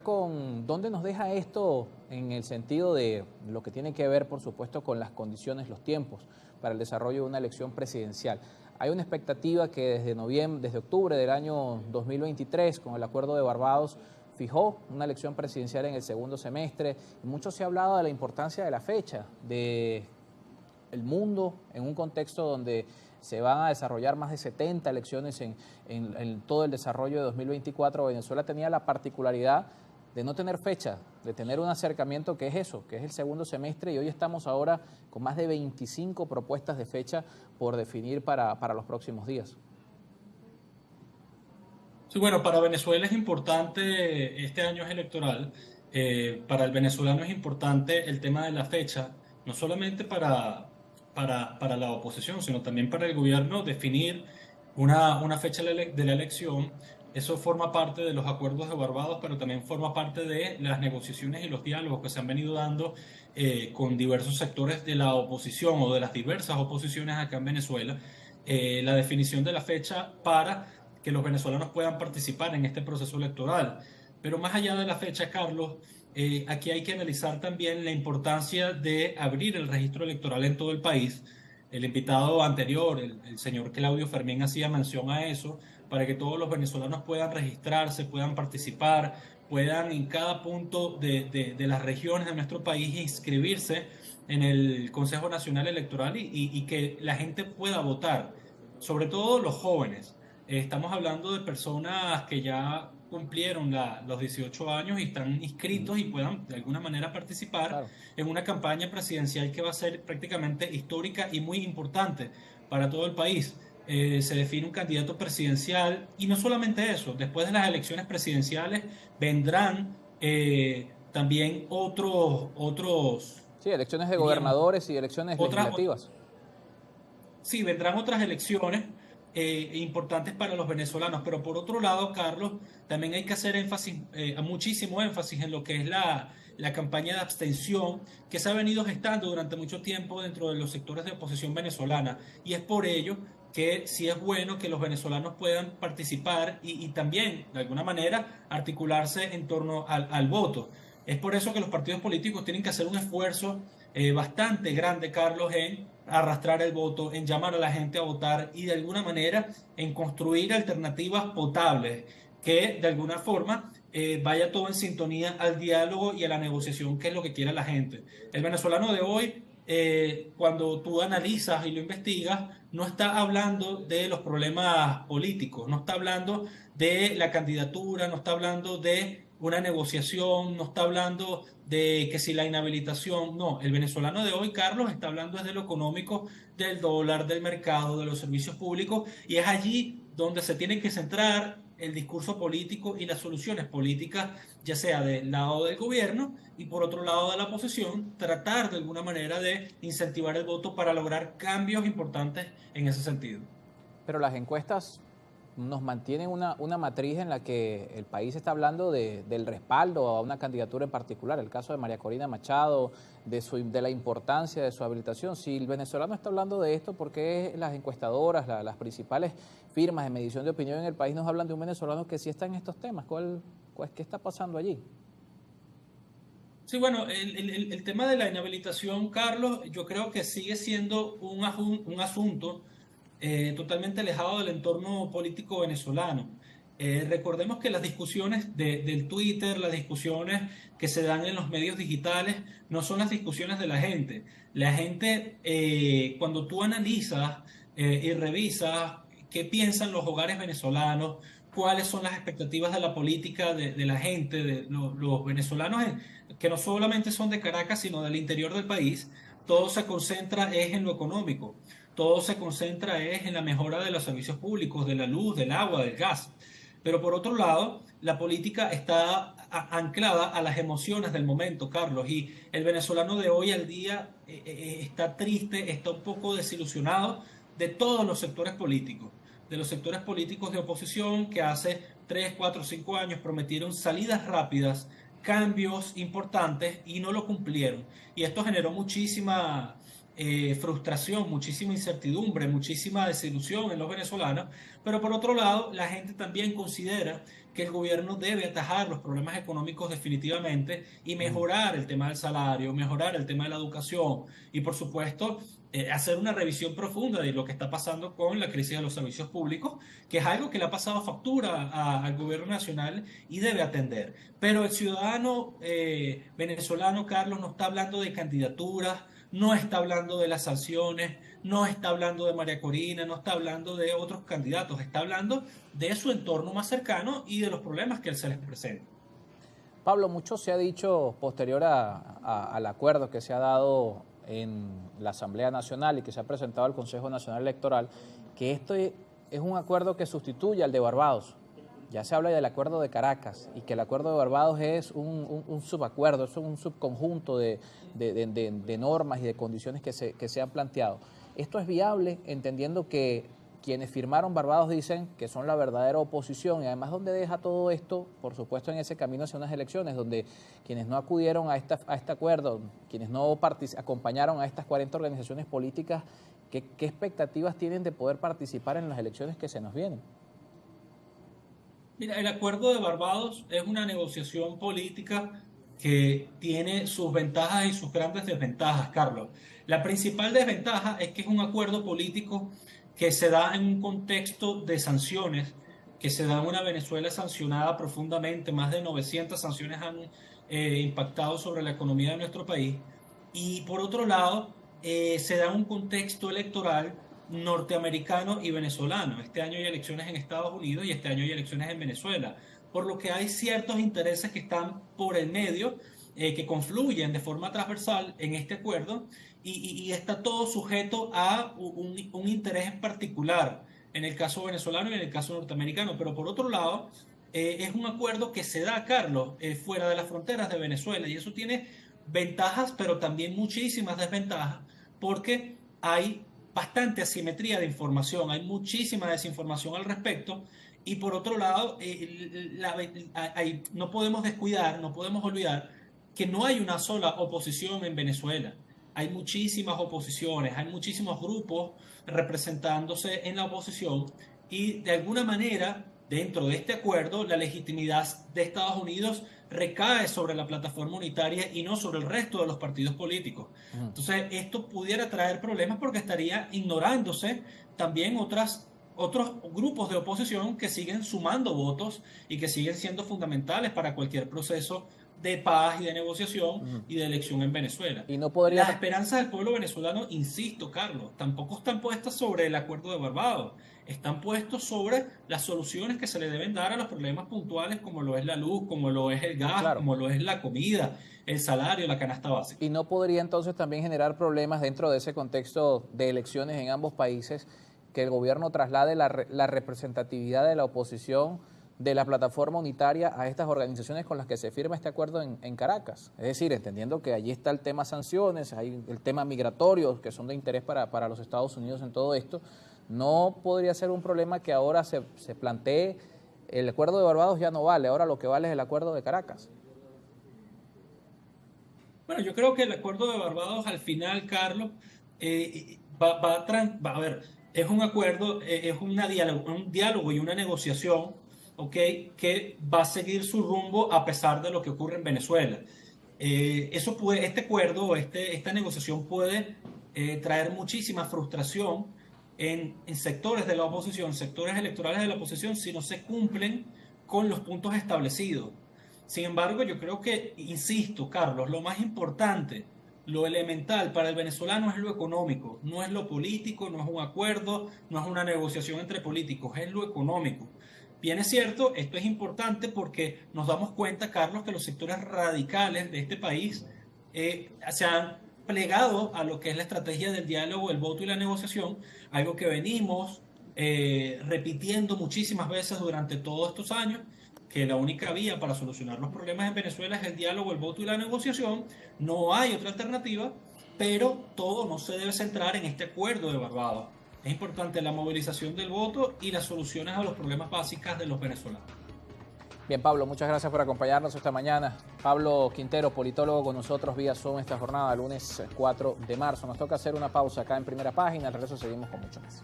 con dónde nos deja esto en el sentido de lo que tiene que ver, por supuesto, con las condiciones, los tiempos para el desarrollo de una elección presidencial. Hay una expectativa que desde octubre del año 2023, con el Acuerdo de Barbados, fijó una elección presidencial en el segundo semestre. Y mucho se ha hablado de la importancia de la fecha, de el mundo en un contexto donde se van a desarrollar más de 70 elecciones en todo el desarrollo de 2024. Venezuela tenía la particularidad de no tener fecha, de tener un acercamiento que es eso, que es el segundo semestre, y hoy estamos ahora con más de 25 propuestas de fecha por definir para los próximos días. Sí, bueno, para Venezuela es importante, este año es electoral, para el venezolano es importante el tema de la fecha, no solamente para la oposición, sino también para el gobierno definir una fecha de la elección. Eso forma parte de los acuerdos de Barbados, pero también forma parte de las negociaciones y los diálogos que se han venido dando con diversos sectores de la oposición o de las diversas oposiciones acá en Venezuela. La definición de la fecha para que los venezolanos puedan participar en este proceso electoral. Pero más allá de la fecha, Carlos, aquí hay que analizar también la importancia de abrir el registro electoral en todo el país. El invitado anterior, el señor Claudio Fermín, hacía mención a eso, para que todos los venezolanos puedan registrarse, puedan participar, puedan en cada punto de las regiones de nuestro país inscribirse en el Consejo Nacional Electoral y que la gente pueda votar, sobre todo los jóvenes. Estamos hablando de personas que ya cumplieron los 18 años y están inscritos y puedan de alguna manera participar Claro. en una campaña presidencial que va a ser prácticamente histórica y muy importante para todo el país. Se define un candidato presidencial y no solamente eso, después de las elecciones presidenciales vendrán también Sí, elecciones de diríamos, gobernadores y elecciones otras, legislativas. sí, vendrán otras elecciones importantes para los venezolanos, pero por otro lado, Carlos, también hay que hacer énfasis, muchísimo énfasis en lo que es la campaña de abstención que se ha venido gestando durante mucho tiempo dentro de los sectores de oposición venezolana. Y es por ello que sí es bueno que los venezolanos puedan participar y también, de alguna manera, articularse en torno al voto. Es por eso que los partidos políticos tienen que hacer un esfuerzo bastante grande, Carlos, en arrastrar el voto, en llamar a la gente a votar y de alguna manera en construir alternativas potables que de alguna forma vaya todo en sintonía al diálogo y a la negociación, que es lo que quiere la gente. El venezolano de hoy, cuando tú analizas y lo investigas, no está hablando de los problemas políticos, no está hablando de la candidatura, no está hablando de una negociación, no está hablando de que si la inhabilitación, no, el venezolano de hoy, Carlos, está hablando desde lo económico, del dólar, del mercado, de los servicios públicos, y es allí donde se tiene que centrar el discurso político y las soluciones políticas, ya sea del lado del gobierno y por otro lado de la oposición, tratar de alguna manera de incentivar el voto para lograr cambios importantes en ese sentido. Pero las encuestas nos mantienen una matriz en la que el país está hablando del respaldo a una candidatura en particular, el caso de María Corina Machado, de la importancia de su habilitación. Si el venezolano está hablando de esto, ¿por qué las encuestadoras, las principales firmas de medición de opinión en el país nos hablan de un venezolano que sí está en estos temas? ¿Qué está pasando allí? Sí, bueno, el tema de la inhabilitación, Carlos, yo creo que sigue siendo un asunto totalmente alejado del entorno político venezolano. Recordemos que las discusiones del Twitter, las discusiones que se dan en los medios digitales, no son las discusiones de la gente. La gente, cuando tú analizas y revisas qué piensan los hogares venezolanos, cuáles son las expectativas de la política de la gente, de los venezolanos, que no solamente son de Caracas, sino del interior del país, todo se concentra es en lo económico, todo se concentra es en la mejora de los servicios públicos, de la luz, del agua, del gas. Pero por otro lado, la política está anclada a las emociones del momento, Carlos, y el venezolano de hoy al día está triste, está un poco desilusionado de todos los sectores políticos, de los sectores políticos de oposición que hace 3, 4, 5 años prometieron salidas rápidas, cambios importantes y no lo cumplieron. Y esto generó muchísima frustración, muchísima incertidumbre, muchísima desilusión en los venezolanos, pero por otro lado, la gente también considera que el gobierno debe atajar los problemas económicos definitivamente y mejorar el tema del salario, mejorar el tema de la educación y por supuesto hacer una revisión profunda de lo que está pasando con la crisis de los servicios públicos, que es algo que le ha pasado factura al gobierno nacional y debe atender. Pero el ciudadano venezolano, Carlos, no está hablando de candidaturas, no está hablando de las sanciones, no está hablando de María Corina, no está hablando de otros candidatos, está hablando de su entorno más cercano y de los problemas que se les presenta. Pablo, mucho se ha dicho posterior al acuerdo que se ha dado en la Asamblea Nacional y que se ha presentado al Consejo Nacional Electoral, que esto es un acuerdo que sustituye al de Barbados. Ya se habla del acuerdo de Caracas y que el acuerdo de Barbados es un subacuerdo, es un subconjunto de normas y de condiciones que se han planteado. Esto es viable entendiendo que quienes firmaron Barbados dicen que son la verdadera oposición y además ¿dónde deja todo esto? Por supuesto en ese camino hacia unas elecciones donde quienes no acudieron a este acuerdo, quienes no acompañaron a estas 40 organizaciones políticas, ¿qué expectativas tienen de poder participar en las elecciones que se nos vienen? Mira, el acuerdo de Barbados es una negociación política que tiene sus ventajas y sus grandes desventajas, Carlos. La principal desventaja es que es un acuerdo político que se da en un contexto de sanciones, que se da en una Venezuela sancionada profundamente, más de 900 sanciones han impactado sobre la economía de nuestro país, y por otro lado, se da en un contexto electoral norteamericano y venezolano. Este año hay elecciones en Estados Unidos y este año hay elecciones en Venezuela, por lo que hay ciertos intereses que están por el medio, que confluyen de forma transversal en este acuerdo y está todo sujeto a un interés en particular en el caso venezolano y en el caso norteamericano. Pero por otro lado, es un acuerdo que se da, Carlos, fuera de las fronteras de Venezuela y eso tiene ventajas, pero también muchísimas desventajas, porque hay bastante asimetría de información, hay muchísima desinformación al respecto y por otro lado, no podemos descuidar, no podemos olvidar que no hay una sola oposición en Venezuela. Hay muchísimas oposiciones, hay muchísimos grupos representándose en la oposición y de alguna manera, dentro de este acuerdo, la legitimidad de Estados Unidos recae sobre la plataforma unitaria y no sobre el resto de los partidos políticos. Entonces, esto pudiera traer problemas porque estaría ignorándose también otros grupos de oposición que siguen sumando votos y que siguen siendo fundamentales para cualquier proceso de paz y de negociación y de elección en Venezuela. Y no podría... Las esperanzas del pueblo venezolano, insisto, Carlos, tampoco están puestas sobre el acuerdo de Barbados, están puestos sobre las soluciones que se le deben dar a los problemas puntuales como lo es la luz, como lo es el gas, Claro. como lo es la comida, el salario, la canasta básica. Y no podría entonces también generar problemas dentro de ese contexto de elecciones en ambos países que el gobierno traslade la representatividad de la oposición de la plataforma unitaria a estas organizaciones con las que se firma este acuerdo en Caracas. Es decir, entendiendo que allí está el tema sanciones, hay el tema migratorio, que son de interés para los Estados Unidos en todo esto, no podría ser un problema que ahora se plantee el acuerdo de Barbados ya no vale, ahora lo que vale es el acuerdo de Caracas. Bueno, yo creo que el acuerdo de Barbados al final, Carlos, a ver, es un acuerdo, es un diálogo y una negociación, ¿ok? Que va a seguir su rumbo a pesar de lo que ocurre en Venezuela. Este acuerdo, esta negociación puede traer muchísima frustración en sectores de la oposición, sectores electorales de la oposición, si no se cumplen con los puntos establecidos. Sin embargo, yo creo que, insisto, Carlos, lo más importante, lo elemental para el venezolano es lo económico, no es lo político, no es un acuerdo, no es una negociación entre políticos, es lo económico. Bien es cierto, esto es importante porque nos damos cuenta, Carlos, que los sectores radicales de este país se han plegado a lo que es la estrategia del diálogo, el voto y la negociación, algo que venimos repitiendo muchísimas veces durante todos estos años, que la única vía para solucionar los problemas en Venezuela es el diálogo, el voto y la negociación. No hay otra alternativa, pero todo no se debe centrar en este acuerdo de Barbados. Es importante la movilización del voto y las soluciones a los problemas básicos de los venezolanos. Bien, Pablo, muchas gracias por acompañarnos esta mañana. Pablo Quintero, politólogo, con nosotros vía Zoom esta jornada, lunes 4 de marzo. Nos toca hacer una pausa acá en Primera Página. Al regreso seguimos con mucho más.